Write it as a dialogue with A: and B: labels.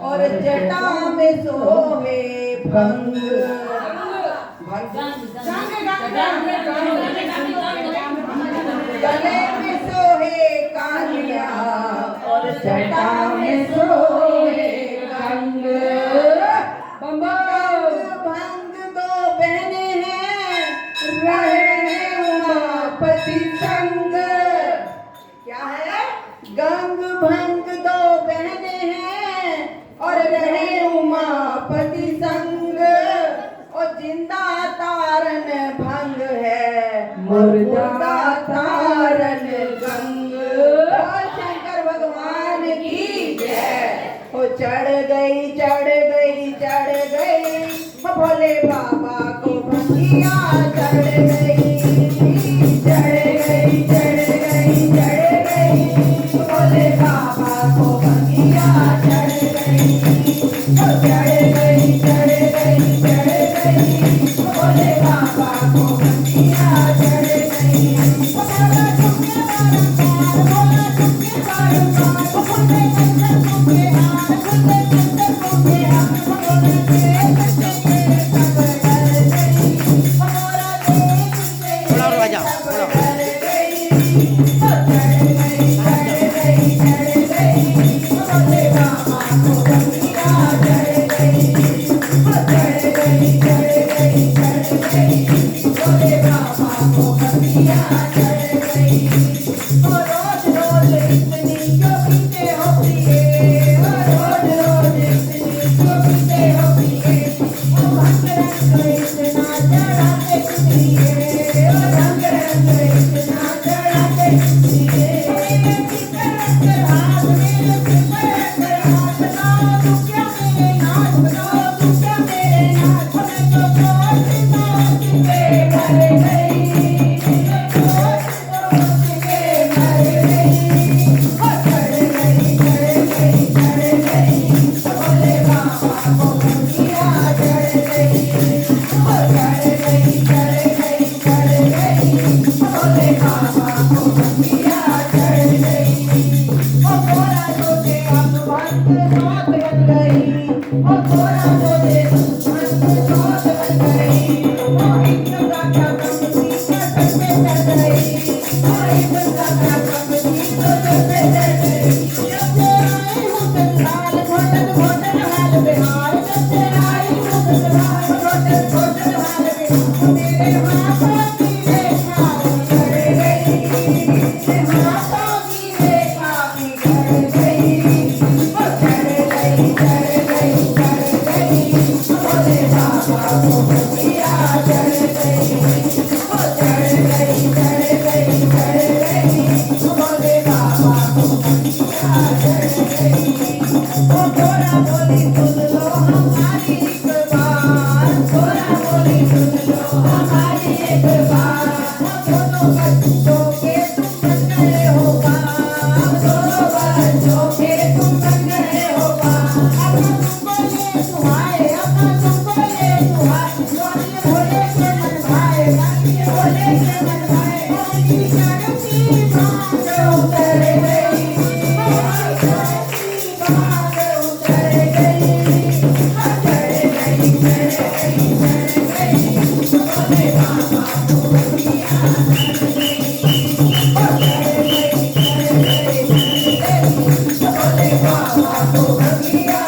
A: और जटा में सोहे भंग। गले में सोहे कालिया और जटा में सोहे भंग। भंग दो बहने हैं रहे उमापति संग। क्या है? गंग भंग दो बहने हैं और रहे उमापति संग। और जिंदा तारन भंग है मुर्दा तारन गंग। शंकर भगवान की जय हो। चढ़ गई चढ़ गई चढ़ गई भोले बाबा को भंगिया चढ़ गई। चढ़ गई चढ़ गई चढ़ गई भोले बाबा को भंगिया चढ़ गई। चढ़ गई चढ़ गई चढ़ गई भोले बाबा को भंगिया चढ़ गई।
B: Baba,